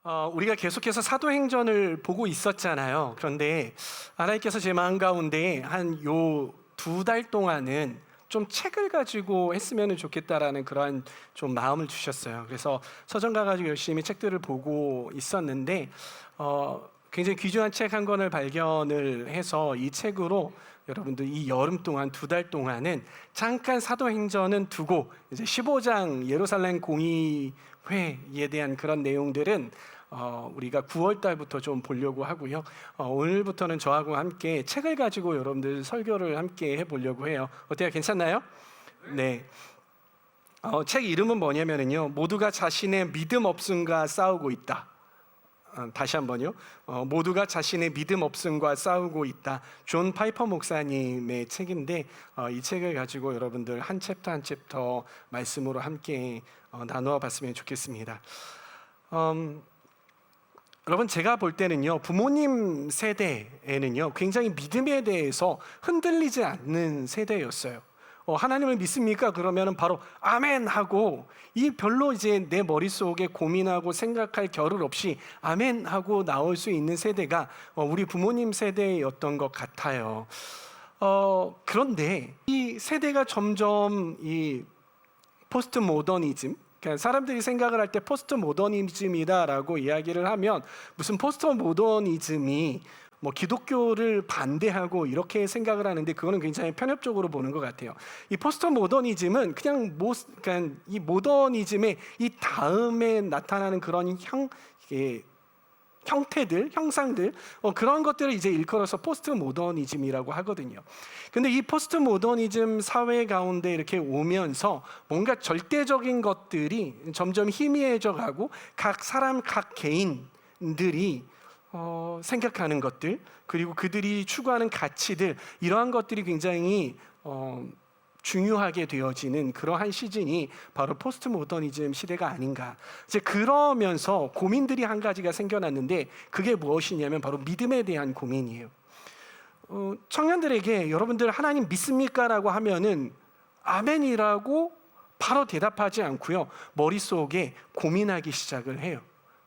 우리가 계속해서 사도행전을 보고 있었잖아요. 그런데 하나님께서 제 마음 가운데 한 요 2달 동안은 좀 책을 가지고 했으면 좋겠다라는 그러한 좀 마음을 주셨어요. 그래서 서점 가가지고 열심히 책들을 보고 있었는데 굉장히 귀중한 책 한 권을 발견을 해서 이 책으로 여러분들 이 여름 동안 2달 동안은 잠깐 사도행전은 두고 이제 15장 예루살렘 공의회에 대한 그런 내용들은 우리가 9월 달부터 좀 보려고 하고요. 오늘부터는 저하고 함께 책을 가지고 여러분들 설교를 함께 해보려고 해요. 어때요? 괜찮나요? 네. 책 이름은 뭐냐면요. 모두가 자신의 믿음 없음과 싸우고 있다. 다시 한번요. 모두가 자신의 믿음 없음과 싸우고 있다. 존 파이퍼 목사님의 책인데 이 책을 가지고 여러분들 한 챕터 한 챕터 말씀으로 함께 나누어 봤으면 좋겠습니다. 여러분, 제가 볼 때는요, 부모님 세대에는요 굉장히 믿음에 대해서 흔들리지 않는 세대였어요. 하나님을 믿습니까? 그러면 바로 아멘 하고, 이 별로 이제 내 머릿속에 고민하고 생각할 겨를 없이 아멘 하고 나올 수 있는 세대가 우리 부모님 세대였던 것 같아요. 그런데 이 세대가 점점 이 포스트 모더니즘, 그러니까 사람들이 생각을 할 때 포스트 모더니즘이다라고 이야기를 하면 무슨 포스트 모더니즘이 뭐 기독교를 반대하고 이렇게 생각을 하는데, 그거는 굉장히 편협적으로 보는 것 같아요. 이 포스트 모더니즘은 그냥 그러니까 이 모더니즘의 이 다음에 나타나는 그런 형태들, 형상들, 그런 것들을 이제 일컬어서 포스트 모더니즘이라고 하거든요. 근데 이 포스트 모더니즘 사회 가운데 이렇게 오면서 뭔가 절대적인 것들이 점점 희미해져 가고, 각 사람, 각 개인들이 생각하는 것들, 그리고 그들이 추구하는 가치들, 이러한 것들이 굉장히 중요하게 되어지는 그러한 시즌이 바로 포스트 모더니즘 시대가 아닌가. 이제 그러면서 고민들이 한 가지가 생겨났는데, 그게 무엇이냐면 바로 믿음에 대한 고민이에요. 청년들에게 여러분들 하나님 믿습니까? 라고 하면은 아멘이라고 바로 대답하지 않고요, 머릿속에 고민하기 시작을 해요.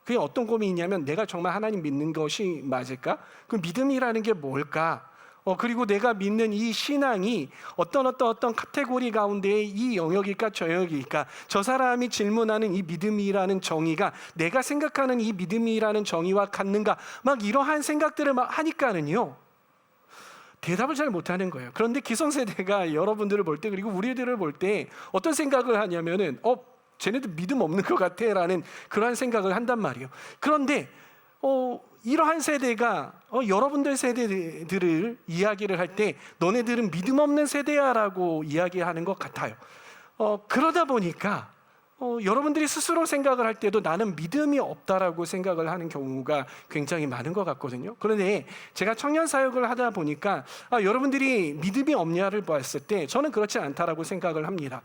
그게 어떤 고민이냐면, 내가 정말 하나님 믿는 것이 맞을까? 그 믿음이라는 게 뭘까? 그리고 내가 믿는 이 신앙이 어떤 카테고리 가운데 이 영역일까, 저 영역일까? 저 사람이 질문하는 이 믿음이라는 정의가 내가 생각하는 이 믿음이라는 정의와 같는가? 막 이러한 생각들을 막 하니까는요, 대답을 잘 못하는 거예요. 그런데 기성세대가 여러분들을 볼 때, 그리고 우리들을 볼 때 어떤 생각을 하냐면은 쟤네들 믿음 없는 것 같아 라는 그러한 생각을 한단 말이에요. 그런데 이러한 세대가 여러분들 세대들을 이야기를 할 때 너네들은 믿음 없는 세대야 라고 이야기하는 것 같아요. 그러다 보니까 여러분들이 스스로 생각을 할 때도 나는 믿음이 없다라고 생각을 하는 경우가 굉장히 많은 것 같거든요. 그런데 제가 청년 사역을 하다 보니까 여러분들이 믿음이 없냐를 봤을 때 저는 그렇지 않다라고 생각을 합니다.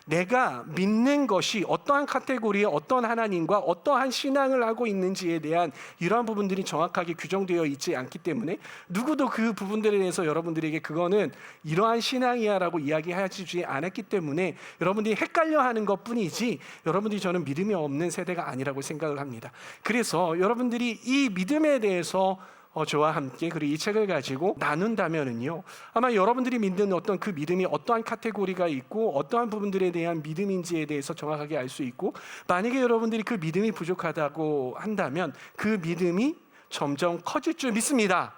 내가 믿는 것이 어떠한 카테고리에 어떤 하나님과 어떠한 신앙을 하고 있는지에 대한 이러한 부분들이 정확하게 규정되어 있지 않기 때문에 누구도 그 부분들에 대해서 여러분들에게 그거는 이러한 신앙이야 라고 이야기하지 않았기 때문에 여러분들이 헷갈려하는 것뿐이지, 여러분들이 저는 믿음이 없는 세대가 아니라고 생각을 합니다. 그래서 여러분들이 이 믿음에 대해서 저와 함께 그리고 이 책을 가지고 나눈다면은요, 아마 여러분들이 믿는 어떤 그 믿음이 어떠한 카테고리가 있고 어떠한 부분들에 대한 믿음인지에 대해서 정확하게 알 수 있고, 만약에 여러분들이 그 믿음이 부족하다고 한다면 그 믿음이 점점 커질 줄 믿습니다.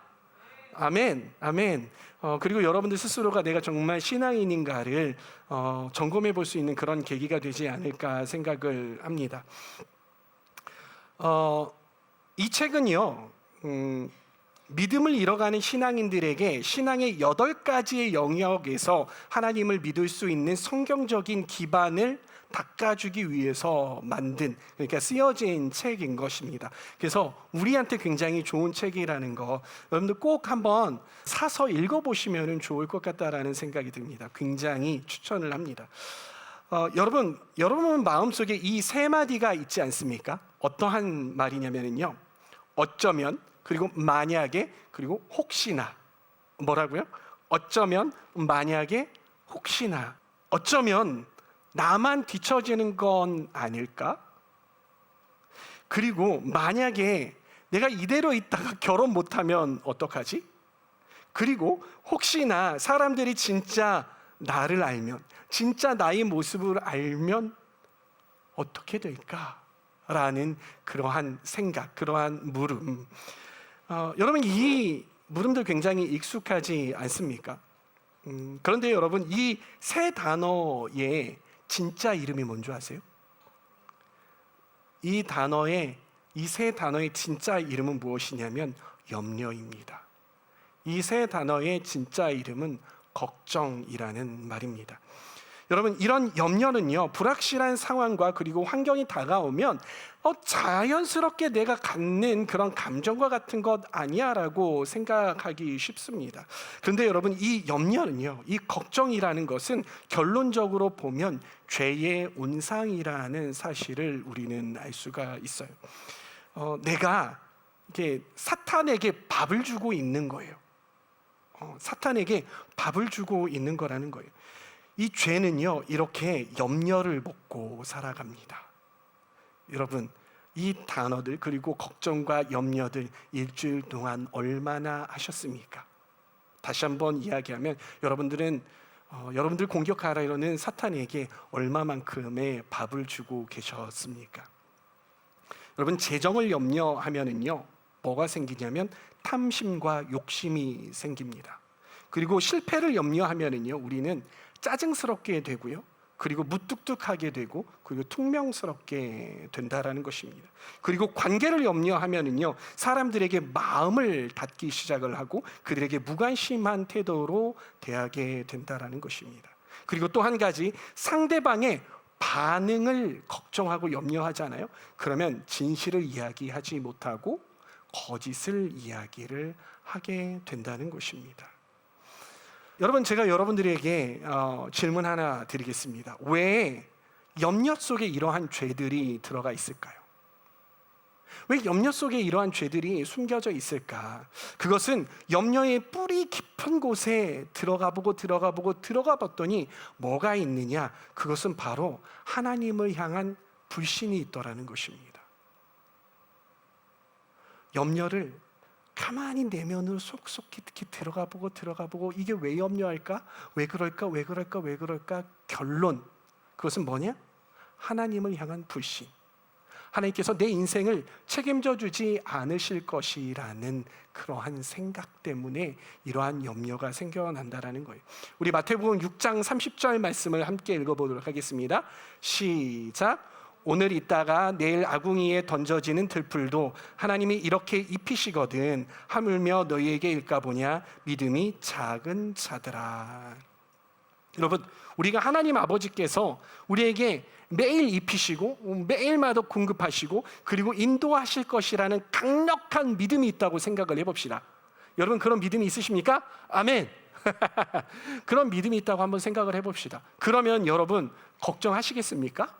아멘, 아멘. 그리고 여러분들 스스로가 내가 정말 신앙인인가를 점검해 볼 수 있는 그런 계기가 되지 않을까 생각을 합니다. 이 책은요, 믿음을 잃어가는 신앙인들에게 신앙의 8가지의 영역에서 하나님을 믿을 수 있는 성경적인 기반을 닦아주기 위해서 만든, 그러니까 쓰여진 책인 것입니다. 그래서 우리한테 굉장히 좋은 책이라는 거 여러분들 꼭 한번 사서 읽어보시면 좋을 것 같다라는 생각이 듭니다. 굉장히 추천을 합니다. 여러분 마음속에 이 3마디가 있지 않습니까? 어떠한 말이냐면요, 어쩌면, 그리고 만약에, 그리고 혹시나. 뭐라고요? 어쩌면, 만약에, 혹시나. 어쩌면 나만 뒤처지는 건 아닐까? 그리고 만약에 내가 이대로 있다가 결혼 못하면 어떡하지? 그리고 혹시나 사람들이 진짜 나를 알면, 진짜 나의 모습을 알면 어떻게 될까? 라는 그러한 생각, 그러한 물음. 여러분, 이 물음들 굉장히 익숙하지 않습니까? 그런데 여러분, 이 세 단어의 진짜 이름이 뭔지 아세요? 이 세 단어의 진짜 이름은 무엇이냐면 염려입니다. 이 세 단어의 진짜 이름은 걱정이라는 말입니다. 여러분, 이런 염려는요, 불확실한 상황과 그리고 환경이 다가오면 자연스럽게 내가 갖는 그런 감정과 같은 것 아니야 라고 생각하기 쉽습니다. 그런데 여러분, 이 염려는요, 이 걱정이라는 것은 결론적으로 보면 죄의 온상이라는 사실을 우리는 알 수가 있어요. 내가 이렇게 사탄에게 밥을 주고 있는 거예요. 사탄에게 밥을 주고 있는 거라는 거예요. 이 죄는요, 이렇게 염려를 먹고 살아갑니다. 여러분, 이 단어들 그리고 걱정과 염려들 일주일 동안 얼마나 하셨습니까? 다시 한번 이야기하면 여러분들 공격하라 이러는 사탄에게 얼마만큼의 밥을 주고 계셨습니까? 여러분, 재정을 염려하면은요, 뭐가 생기냐면 탐심과 욕심이 생깁니다. 그리고 실패를 염려하면은요, 우리는 짜증스럽게 되고요, 그리고 무뚝뚝하게 되고, 그리고 퉁명스럽게 된다라는 것입니다. 그리고 관계를 염려하면은요, 사람들에게 마음을 닫기 시작을 하고 그들에게 무관심한 태도로 대하게 된다라는 것입니다. 그리고 또 한 가지, 상대방의 반응을 걱정하고 염려하잖아요. 그러면 진실을 이야기하지 못하고 거짓을 이야기를 하게 된다는 것입니다. 여러분, 제가 여러분들에게 질문 하나 드리겠습니다. 왜 염려 속에 이러한 죄들이 들어가 있을까요? 왜 염려 속에 이러한 죄들이 숨겨져 있을까? 그것은 염려의 뿌리 깊은 곳에 들어가 봤더니 뭐가 있느냐? 그것은 바로 하나님을 향한 불신이 있더라는 것입니다. 염려를 가만히 내면으로 속속 깊이 들어가 보고 이게 왜 염려할까? 왜 그럴까? 결론, 그것은 뭐냐? 하나님을 향한 불신. 하나님께서 내 인생을 책임져 주지 않으실 것이라는 그러한 생각 때문에 이러한 염려가 생겨난다라는 거예요. 우리 마태복음 6장 30절 말씀을 함께 읽어보도록 하겠습니다. 시작. 오늘 있다가 내일 아궁이에 던져지는 들풀도 하나님이 이렇게 입히시거든 하물며 너희에게 일까 보냐 믿음이 작은 자들아. 여러분, 우리가 하나님 아버지께서 우리에게 매일 입히시고 매일마다 공급하시고 그리고 인도하실 것이라는 강력한 믿음이 있다고 생각을 해봅시다. 여러분, 그런 믿음이 있으십니까? 아멘. 그런 믿음이 있다고 한번 생각을 해봅시다. 그러면 여러분, 걱정하시겠습니까?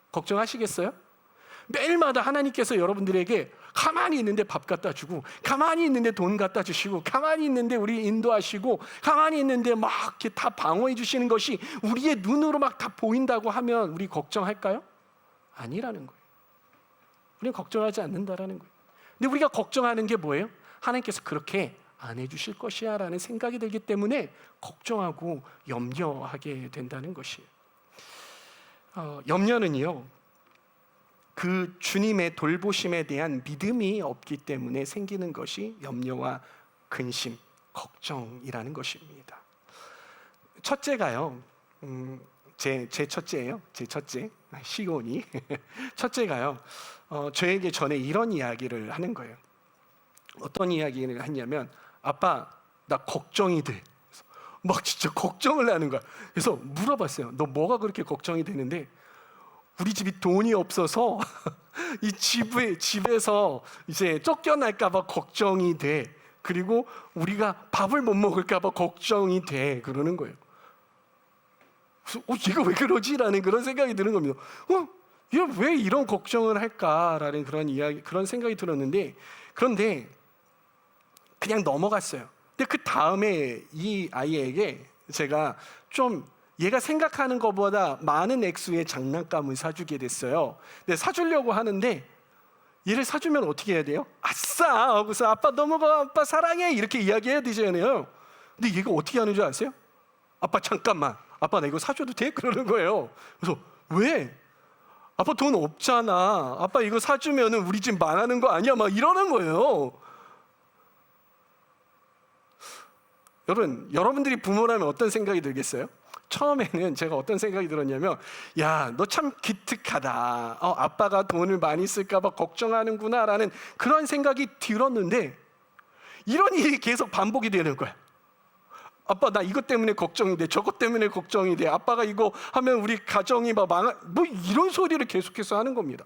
걱정하시겠어요? 매일마다 하나님께서 여러분들에게 가만히 있는데 밥 갖다 주고, 가만히 있는데 돈 갖다 주시고, 가만히 있는데 우리 인도하시고, 가만히 있는데 막 이렇게 다 방어해 주시는 것이 우리의 눈으로 막 다 보인다고 하면 우리 걱정할까요? 아니라는 거예요. 우리는 걱정하지 않는다라는 거예요. 근데 우리가 걱정하는 게 뭐예요? 하나님께서 그렇게 안 해주실 것이야 라는 생각이 들기 때문에 걱정하고 염려하게 된다는 것이에요. 염려는요, 그 주님의 돌보심에 대한 믿음이 없기 때문에 생기는 것이 염려와 근심, 걱정이라는 것입니다. 첫째가요, 제 첫째예요. 제 첫째, 시온이 첫째가요, 저에게 전에 이런 이야기를 하는 거예요. 어떤 이야기를 했냐면, 아빠, 나 걱정이 돼. 막 진짜 걱정을 하는 거야. 그래서 물어봤어요. 너 뭐가 그렇게 걱정이 되는데? 우리 집이 돈이 없어서 이 집에서 이제 쫓겨날까 봐 걱정이 돼. 그리고 우리가 밥을 못 먹을까 봐 걱정이 돼. 그러는 거예요. 그래서 얘가 왜 그러지? 라는 그런 생각이 드는 겁니다. 얘 왜 이런 걱정을 할까라는 그런 생각이 들었는데, 그런데 그냥 넘어갔어요. 근데 그 다음에 이 아이에게 제가 좀 얘가 생각하는 것보다 많은 액수의 장난감을 사주게 됐어요. 근데 사주려고 하는데 얘를 사주면 어떻게 해야 돼요? 아싸! 하고서 아빠 넘어가, 아빠 사랑해! 이렇게 이야기해야 되잖아요. 근데 얘가 어떻게 하는 줄 아세요? 아빠 잠깐만, 아빠 나 이거 사줘도 돼? 그러는 거예요. 그래서 왜? 아빠 돈 없잖아. 아빠 이거 사주면 우리 집 망하는 거 아니야? 막 이러는 거예요. 여러분들이 부모라면 어떤 생각이 들겠어요? 처음에는 제가 어떤 생각이 들었냐면, 야, 너 참 기특하다. 아빠가 돈을 많이 쓸까 봐 걱정하는구나 라는 그런 생각이 들었는데, 이런 일이 계속 반복이 되는 거야. 아빠 나 이것 때문에 걱정이 돼, 저것 때문에 걱정이 돼, 아빠가 이거 하면 우리 가정이 막 뭐 이런 소리를 계속해서 하는 겁니다.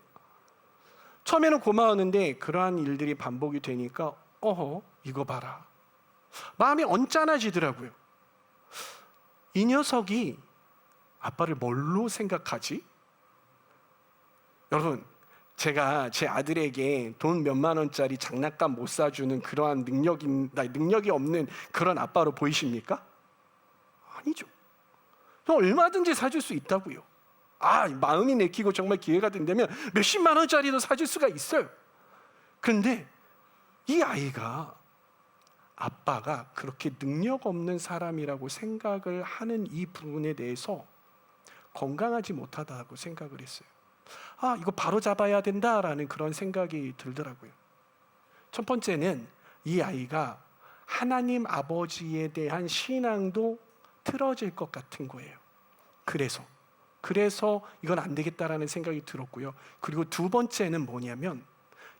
처음에는 고마웠는데 그러한 일들이 반복이 되니까 이거 봐라, 마음이 언짢아지더라고요. 이 녀석이 아빠를 뭘로 생각하지? 여러분, 제가 제 아들에게 돈 몇만 원짜리 장난감 못 사주는 그러한 능력이 없는 그런 아빠로 보이십니까? 아니죠. 얼마든지 사줄 수 있다고요. 마음이 내키고 정말 기회가 된다면 몇십만 원짜리도 사줄 수가 있어요. 그런데 이 아이가 아빠가 그렇게 능력 없는 사람이라고 생각을 하는 이 부분에 대해서 건강하지 못하다고 생각을 했어요. 이거 바로 잡아야 된다라는 그런 생각이 들더라고요. 첫 번째는 이 아이가 하나님 아버지에 대한 신앙도 틀어질 것 같은 거예요. 그래서 이건 안 되겠다라는 생각이 들었고요. 그리고 두 번째는 뭐냐면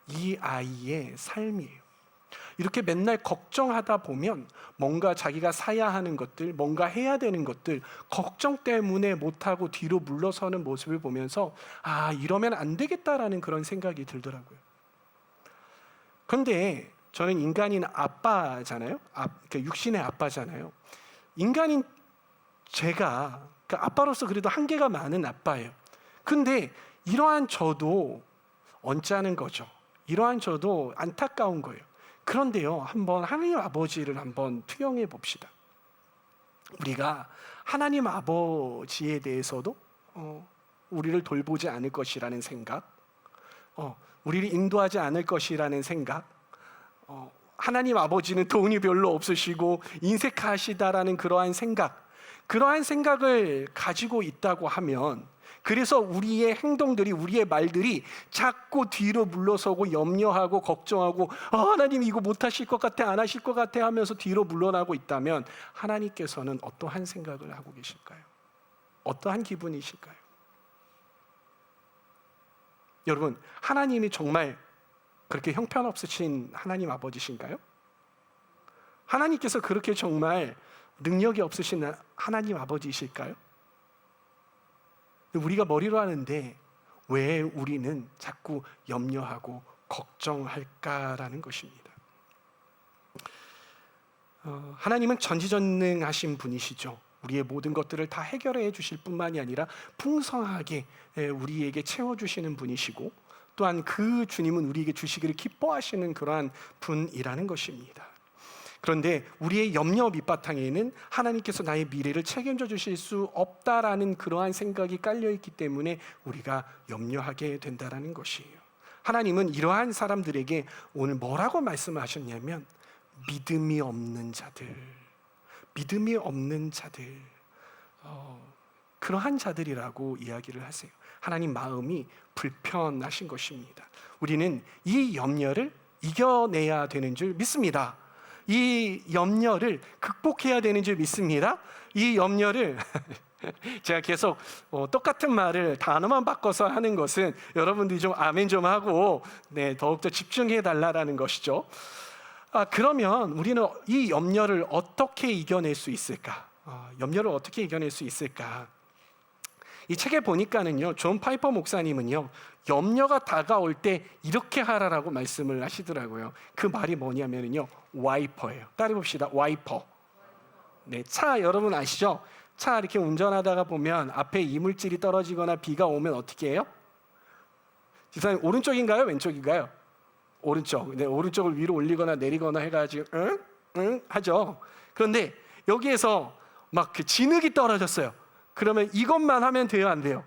이 아이의 삶이에요. 이렇게 맨날 걱정하다 보면 뭔가 자기가 사야 하는 것들, 뭔가 해야 되는 것들, 걱정 때문에 못하고 뒤로 물러서는 모습을 보면서 이러면 안 되겠다라는 그런 생각이 들더라고요. 그런데 저는 인간인 아빠잖아요. 육신의 아빠잖아요. 인간인 제가 아빠로서 그래도 한계가 많은 아빠예요. 근데 이러한 저도 언짢은 거죠. 이러한 저도 안타까운 거예요. 그런데요, 한번 하나님 아버지를 한번 투영해 봅시다. 우리가 하나님 아버지에 대해서도 우리를 돌보지 않을 것이라는 생각, 우리를 인도하지 않을 것이라는 생각, 하나님 아버지는 돈이 별로 없으시고 인색하시다라는 그러한 생각을 가지고 있다고 하면, 그래서 우리의 행동들이, 우리의 말들이 자꾸 뒤로 물러서고 염려하고 걱정하고 하나님 이거 못하실 것 같아, 안 하실 것 같아 하면서 뒤로 물러나고 있다면 하나님께서는 어떠한 생각을 하고 계실까요? 어떠한 기분이실까요? 여러분, 하나님이 정말 그렇게 형편없으신 하나님 아버지신가요? 하나님께서 그렇게 정말 능력이 없으신 하나님 아버지이실까요? 우리가 머리로 하는데 왜 우리는 자꾸 염려하고 걱정할까라는 것입니다. 하나님은 전지전능하신 분이시죠. 우리의 모든 것들을 다 해결해 주실 뿐만이 아니라 풍성하게 우리에게 채워주시는 분이시고, 또한 그 주님은 우리에게 주시기를 기뻐하시는 그러한 분이라는 것입니다. 그런데 우리의 염려 밑바탕에는 하나님께서 나의 미래를 책임져 주실 수 없다라는 그러한 생각이 깔려있기 때문에 우리가 염려하게 된다는 것이에요. 하나님은 이러한 사람들에게 오늘 뭐라고 말씀하셨냐면 믿음이 없는 자들, 그러한 자들이라고 이야기를 하세요. 하나님 마음이 불편하신 것입니다. 우리는 이 염려를 이겨내야 되는 줄 믿습니다. 이 염려를 극복해야 되는 줄 믿습니다. 이 염려를 제가 계속 똑같은 말을 단어만 바꿔서 하는 것은 여러분들이 좀 아멘 좀 하고 더욱더 집중해 달라는 것이죠. 그러면 우리는 이 염려를 어떻게 이겨낼 수 있을까? 염려를 어떻게 이겨낼 수 있을까? 이 책에 보니까는요, 존 파이퍼 목사님은요, 염려가 다가올 때 이렇게 하라라고 말씀을 하시더라고요. 그 말이 뭐냐면요, 와이퍼예요. 따라 봅시다. 와이퍼. 차 여러분 아시죠? 차 이렇게 운전하다가 보면 앞에 이물질이 떨어지거나 비가 오면 어떻게 해요? 지사님 오른쪽인가요? 왼쪽인가요? 오른쪽. 오른쪽을 위로 올리거나 내리거나 해가지고 응 하죠. 그런데 여기에서 막 그 진흙이 떨어졌어요. 그러면 이것만 하면 돼요, 안 돼요?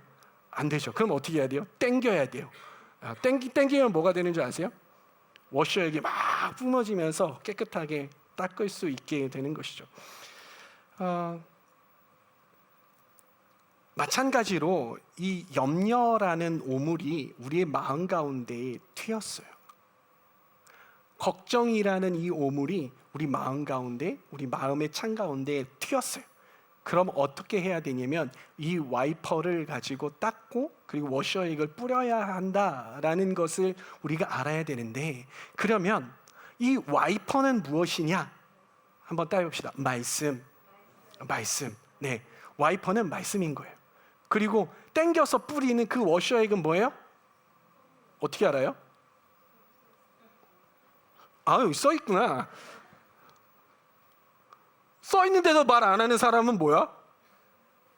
안 되죠. 그럼 어떻게 해야 돼요? 땡겨야 돼요. 땡기면 뭐가 되는 줄 아세요? 워셔액이 막 뿜어지면서 깨끗하게 닦을 수 있게 되는 것이죠. 마찬가지로 이 염려라는 오물이 우리의 마음 가운데에 튀었어요. 걱정이라는 이 오물이 우리 마음 가운데, 우리 마음의 창 가운데에 튀었어요. 그럼 어떻게 해야 되냐면 이 와이퍼를 가지고 닦고 그리고 워셔액을 뿌려야 한다라는 것을 우리가 알아야 되는데, 그러면 이 와이퍼는 무엇이냐? 한번 따져봅시다. 말씀. 네, 와이퍼는 말씀인 거예요. 그리고 땡겨서 뿌리는 그 워셔액은 뭐예요? 어떻게 알아요? 여기 써 있구나. 써 있는데도 말 안 하는 사람은 뭐야?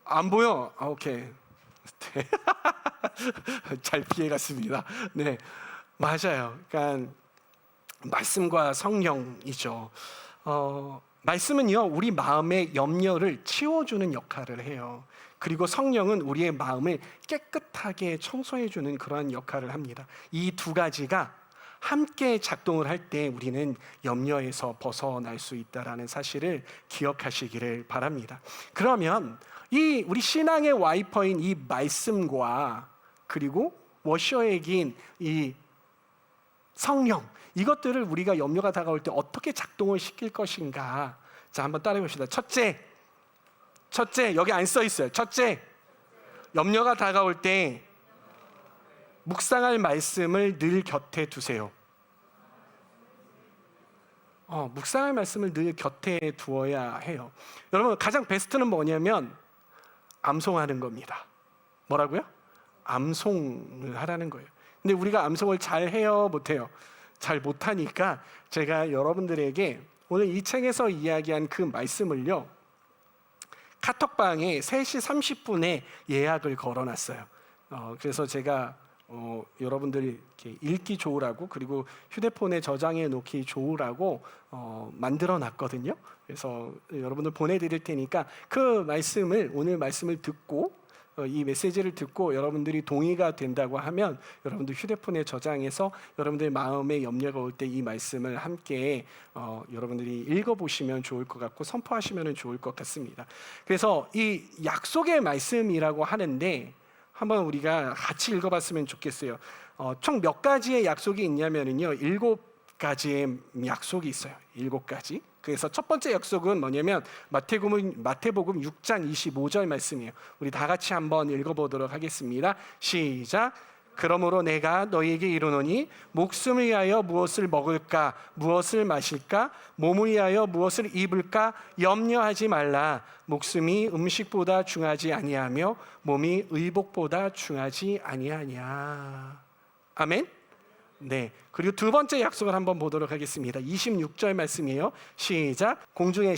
안 보여. 오케이. 잘 피해갔습니다. 네, 맞아요. 그러니까 말씀과 성령이죠. 말씀은요, 우리 마음의 염려를 치워주는 역할을 해요. 그리고 성령은 우리의 마음을 깨끗하게 청소해주는 그러한 역할을 합니다. 이 두 가지가 함께 작동을 할 때 우리는 염려에서 벗어날 수 있다는 사실을 기억하시기를 바랍니다. 그러면 이 우리 신앙의 와이퍼인 이 말씀과 그리고 워셔액인 이 성령, 이것들을 우리가 염려가 다가올 때 어떻게 작동을 시킬 것인가? 자, 한번 따라해 봅시다. 첫째, 여기 안 써 있어요. 첫째, 염려가 다가올 때 묵상할 말씀을 늘 곁에 두세요. 묵상할 말씀을 늘 곁에 두어야 해요. 여러분, 가장 베스트는 뭐냐면 암송하는 겁니다. 뭐라고요? 암송을 하라는 거예요. 근데 우리가 암송을 잘 해요, 못해요? 잘 못하니까 제가 여러분들에게 오늘 이 책에서 이야기한 그 말씀을요, 카톡방에 3시 30분에 예약을 걸어놨어요. 그래서 제가 여러분들이 이렇게 읽기 좋으라고, 그리고 휴대폰에 저장해 놓기 좋으라고 만들어 놨거든요. 그래서 여러분들 보내드릴 테니까 그 말씀을, 오늘 말씀을 듣고 이 메시지를 듣고 여러분들이 동의가 된다고 하면 여러분들 휴대폰에 저장해서 여러분들 마음에 염려가 올 때 이 말씀을 함께 여러분들이 읽어보시면 좋을 것 같고 선포하시면 좋을 것 같습니다. 그래서 이 약속의 말씀이라고 하는데 한번 우리가 같이 읽어봤으면 좋겠어요. 총 몇 가지의 약속이 있냐면요, 7가지의 약속이 있어요. 7가지. 그래서 첫 번째 약속은 뭐냐면 마태복음 6장 25절 말씀이에요. 우리 다 같이 한번 읽어보도록 하겠습니다. 시작. 그러므로 내가 너희에게 이르노니 목숨을 위하여 무엇을 먹을까, 무엇을 마실까, 몸을 위하여 무엇을 입을까 염려하지 말라. 목숨이 음식보다 중하지 아니하며 몸이 의복보다 중하지 아니하냐. 아멘. 네. 그리고 두 번째 약속을 한번 보도록 하겠습니다. 26절 말씀이에요. 시작. 공중의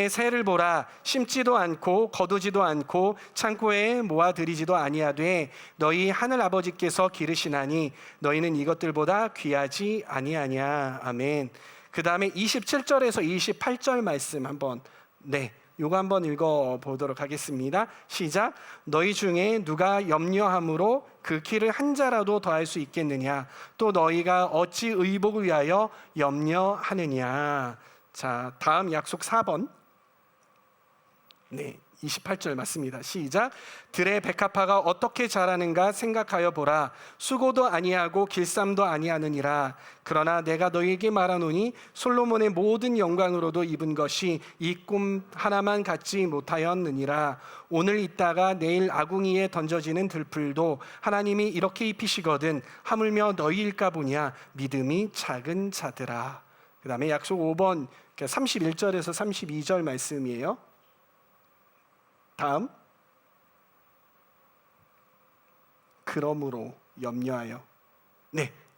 새를 보라. 심지도 않고 거두지도 않고 창고에 모아들이지도 아니하되 너희 하늘 아버지께서 기르시나니 너희는 이것들보다 귀하지 아니하냐. 아멘. 그 다음에 27절에서 28절 말씀 한번, 요거 한번 읽어보도록 하겠습니다. 시작. 너희 중에 누가 염려함으로 그 키를 한 자라도 더할 수 있겠느냐. 또 너희가 어찌 의복을 위하여 염려하느냐. 자, 다음 약속 4번. 28절 맞습니다. 시작. 들의 백합화가 어떻게 자라는가 생각하여 보라. 수고도 아니하고 길쌈도 아니하느니라. 그러나 내가 너희에게 말하노니 솔로몬의 모든 영광으로도 입은 것이 이 꿈 하나만 갖지 못하였느니라. 오늘 있다가 내일 아궁이에 던져지는 들풀도 하나님이 이렇게 입히시거든 하물며 너희일까 보냐. 믿음이 작은 자들아. 그 다음에 약속 5번 31절에서 32절 말씀이에요. 다음. 그러므로 염려하여.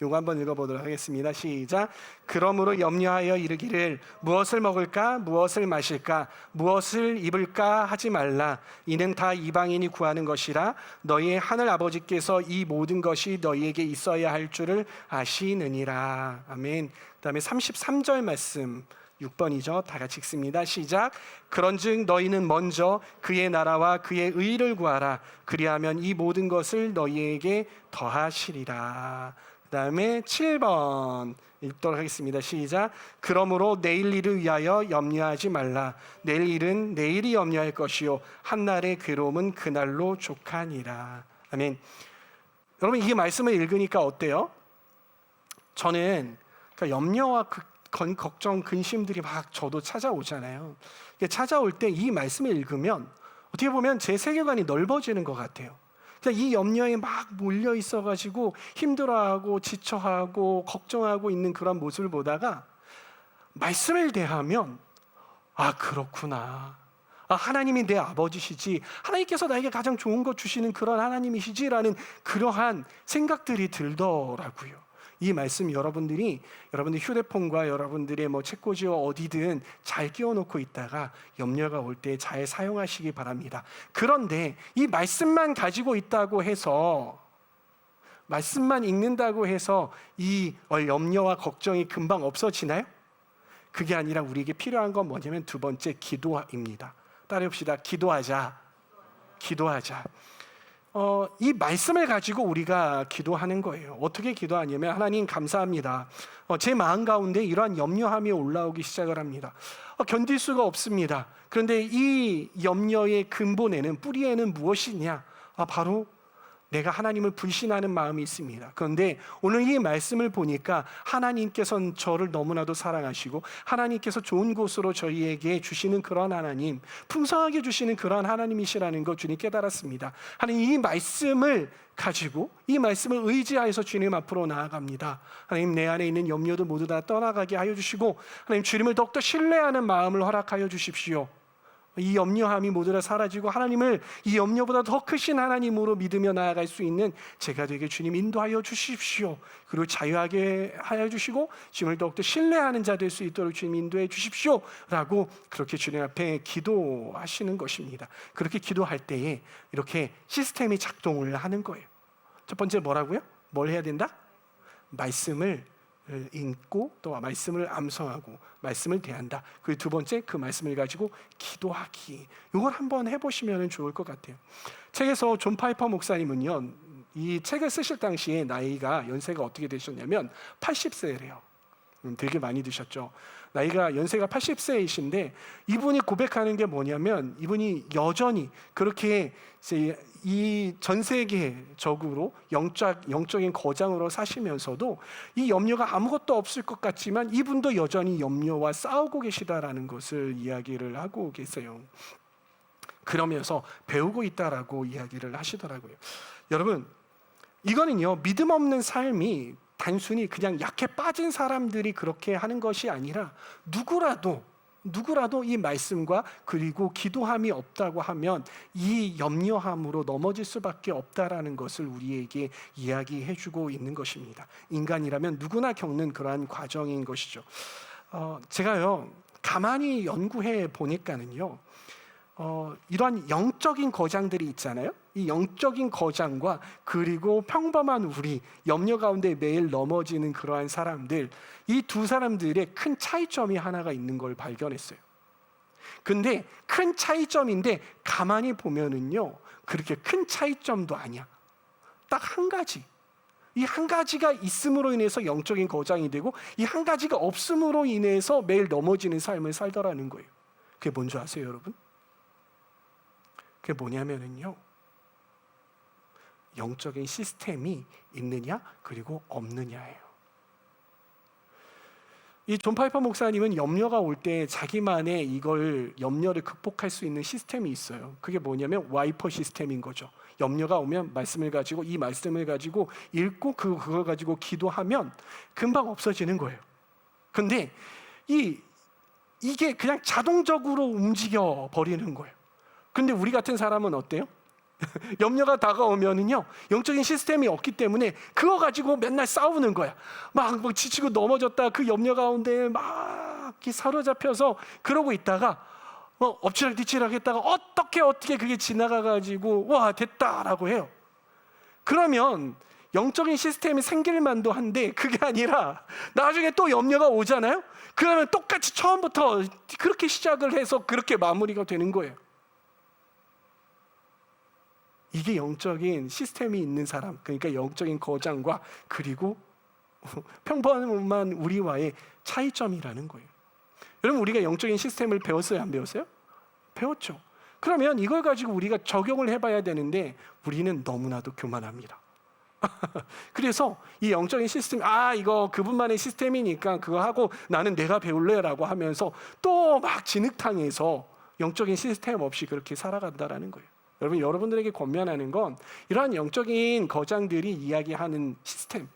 요거 한번 읽어보도록 하겠습니다. 시작. 그러므로 염려하여 이르기를 무엇을 먹을까, 무엇을 마실까, 무엇을 입을까 하지 말라. 이는 다 이방인이 구하는 것이라. 너희의 하늘 아버지께서 이 모든 것이 너희에게 있어야 할 줄을 아시느니라. 아멘. 그 다음에 33절 말씀 6번이죠. 다 같이 읽습니다. 시작. 그런즉 너희는 먼저 그의 나라와 그의 의를 구하라. 그리하면 이 모든 것을 너희에게 더하시리라. 그 다음에 7번 읽도록 하겠습니다. 시작. 그러므로 내일 일을 위하여 염려하지 말라. 내일 일은 내일이 염려할 것이요 한날의 괴로움은 그날로 족하니라. 아멘. 여러분, 이 말씀을 읽으니까 어때요? 저는 그러니까 염려와 걱정, 근심들이 막 저도 찾아오잖아요. 찾아올 때 이 말씀을 읽으면 어떻게 보면 제 세계관이 넓어지는 것 같아요. 이 염려에 막 몰려 있어가지고 힘들어하고 지쳐하고 걱정하고 있는 그런 모습을 보다가 말씀을 대하면 아, 그렇구나. 아, 하나님이 내 아버지시지, 하나님께서 나에게 가장 좋은 것 주시는 그런 하나님이시지라는 그러한 생각들이 들더라고요. 이 말씀 여러분들 휴대폰과 여러분들의 책꽂이와 어디든 잘 끼워놓고 있다가 염려가 올 때 잘 사용하시기 바랍니다. 그런데 이 말씀만 가지고 있다고 해서, 말씀만 읽는다고 해서 이 염려와 걱정이 금방 없어지나요? 그게 아니라 우리에게 필요한 건 뭐냐면 두 번째, 기도입니다. 따라해봅시다. 기도하자. 이 말씀을 가지고 우리가 기도하는 거예요. 어떻게 기도하냐면, 하나님 감사합니다. 제 마음 가운데 이러한 염려함이 올라오기 시작을 합니다. 견딜 수가 없습니다. 그런데 이 염려의 근본에는, 뿌리에는 무엇이냐? 바로 내가 하나님을 불신하는 마음이 있습니다. 그런데 오늘 이 말씀을 보니까 하나님께서는 저를 너무나도 사랑하시고 하나님께서 좋은 곳으로 저희에게 주시는 그런 하나님, 풍성하게 주시는 그런 하나님이시라는 것 주님 깨달았습니다. 하나님, 이 말씀을 가지고, 이 말씀을 의지하여서 주님 앞으로 나아갑니다. 하나님, 내 안에 있는 염려도 모두 다 떠나가게 하여 주시고, 하나님, 주님을 더욱더 신뢰하는 마음을 허락하여 주십시오. 이 염려함이 모두 다 사라지고 하나님을 이 염려보다 더 크신 하나님으로 믿으며 나아갈 수 있는 제가 되게 주님 인도하여 주십시오. 그리고 자유하게 하여 주시고 주님을 더욱더 신뢰하는 자 될 수 있도록 주님 인도해 주십시오 라고 그렇게 주님 앞에 기도하시는 것입니다. 그렇게 기도할 때에 이렇게 시스템이 작동을 하는 거예요. 첫 번째 뭐라고요? 뭘 해야 된다? 말씀을 읽고 또 말씀을 암송하고 말씀을 대한다. 그리고 두 번째, 그 말씀을 가지고 기도하기. 이걸 한번 해보시면 좋을 것 같아요. 책에서 존 파이퍼 목사님은요, 이 책을 쓰실 당시에 연세가 어떻게 되셨냐면 80세래요. 되게 많이 드셨죠. 연세가 80세이신데 이분이 고백하는 게 뭐냐면, 이분이 여전히 그렇게 이 전 세계적으로 영적인 거장으로 사시면서도 이 염려가 아무것도 없을 것 같지만 이분도 여전히 염려와 싸우고 계시다라는 것을 이야기를 하고 계세요. 그러면서 배우고 있다라고 이야기를 하시더라고요. 여러분, 이거는요, 믿음 없는 삶이 단순히 그냥 약해 빠진 사람들이 그렇게 하는 것이 아니라 누구라도 이 말씀과 그리고 기도함이 없다고 하면 이 염려함으로 넘어질 수밖에 없다라는 것을 우리에게 이야기해주고 있는 것입니다. 인간이라면 누구나 겪는 그러한 과정인 것이죠. 제가요, 가만히 연구해 보니까는요, 이러한 영적인 거장들이 있잖아요. 이 영적인 거장과 그리고 평범한 우리, 염려 가운데 매일 넘어지는 그러한 사람들, 이 두 사람들의 큰 차이점이 하나가 있는 걸 발견했어요. 근데 큰 차이점인데 가만히 보면은요, 그렇게 큰 차이점도 아니야. 딱 한 가지. 이 한 가지가 있음으로 인해서 영적인 거장이 되고, 이 한 가지가 없음으로 인해서 매일 넘어지는 삶을 살더라는 거예요. 그게 뭔지 아세요, 여러분? 그게 뭐냐면은요, 영적인 시스템이 있느냐 그리고 없느냐예요. 이 존 파이퍼 목사님은 염려가 올 때 자기만의 염려를 극복할 수 있는 시스템이 있어요. 그게 뭐냐면 와이퍼 시스템인 거죠. 염려가 오면 이 말씀을 가지고 읽고 그걸 가지고 기도하면 금방 없어지는 거예요. 근데 이게 그냥 자동적으로 움직여 버리는 거예요. 근데 우리 같은 사람은 어때요? 염려가 다가오면은요, 영적인 시스템이 없기 때문에 그거 가지고 맨날 싸우는 거야. 막 지치고 넘어졌다 그 염려 가운데 막 사로잡혀서 그러고 있다가 엎치락뒤치락 했다가 어떻게 그게 지나가가지고 와 됐다라고 해요. 그러면 영적인 시스템이 생길 만도 한데 그게 아니라 나중에 또 염려가 오잖아요. 그러면 똑같이 처음부터 그렇게 시작을 해서 그렇게 마무리가 되는 거예요. 이게 영적인 시스템이 있는 사람, 그러니까 영적인 거장과 그리고 평범한 우리와의 차이점이라는 거예요. 여러분, 우리가 영적인 시스템을 배웠어요, 안 배웠어요? 배웠죠. 그러면 이걸 가지고 우리가 적용을 해봐야 되는데 우리는 너무나도 교만합니다. 그래서 이 영적인 시스템, 이거 그분만의 시스템이니까 그거 하고 나는 내가 배울래라고 하면서 또 막 진흙탕에서 영적인 시스템 없이 그렇게 살아간다라는 거예요. 여러분, 여러분들에게 권면하는 건 이러한 영적인 거장들이 이야기하는 시스템,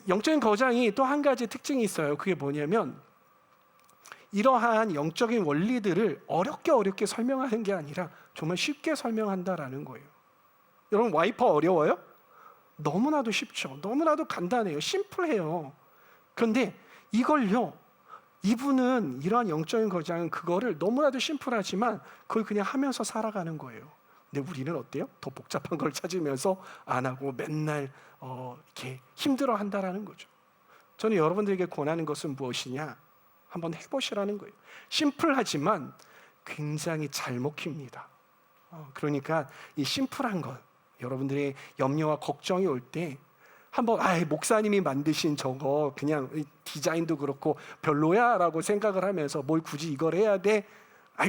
영적인 거장이 또 한 가지 특징이 있어요. 그게 뭐냐면 이러한 영적인 원리들을 어렵게 설명하는 게 아니라 정말 쉽게 설명한다라는 거예요. 여러분, 와이퍼 어려워요? 너무나도 쉽죠. 너무나도 간단해요. 심플해요. 그런데 이걸요, 이분은 이러한 영적인 거장은 그거를 너무나도 심플하지만 그걸 그냥 하면서 살아가는 거예요. 근데 우리는 어때요? 더 복잡한 걸 찾으면서 안 하고 맨날 이렇게 힘들어 한다라는 거죠. 저는 여러분들에게 권하는 것은 무엇이냐? 한번 해보시라는 거예요. 심플하지만 굉장히 잘 먹힙니다. 그러니까 이 심플한 것, 여러분들의 염려와 걱정이 올 때 한번 목사님이 만드신 저거 그냥 디자인도 그렇고 별로야 라고 생각을 하면서 뭘 굳이 이걸 해야 돼?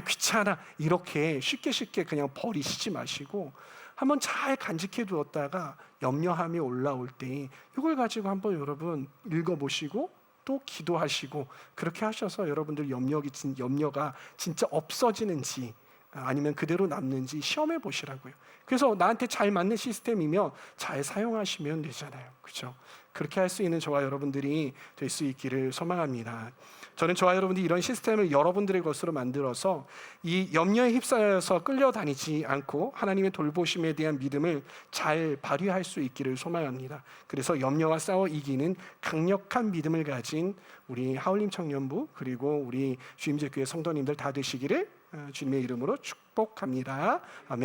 귀찮아, 이렇게 쉽게 그냥 버리시지 마시고 한번 잘 간직해 두었다가 염려함이 올라올 때 이걸 가지고 한번 여러분 읽어보시고 또 기도하시고 그렇게 하셔서 여러분들 염려가 진짜 없어지는지 아니면 그대로 남는지 시험해 보시라고요. 그래서 나한테 잘 맞는 시스템이면 잘 사용하시면 되잖아요. 그렇죠? 그렇게 할 수 있는 저와 여러분들이 될 수 있기를 소망합니다. 저는 저와 여러분들이 이런 시스템을 여러분들의 것으로 만들어서 이 염려에 휩싸여서 끌려다니지 않고 하나님의 돌보심에 대한 믿음을 잘 발휘할 수 있기를 소망합니다. 그래서 염려와 싸워 이기는 강력한 믿음을 가진 우리 하울림 청년부 그리고 우리 주임제교회 성도님들 다 되시기를 주님의 이름으로 축복합니다. 아멘.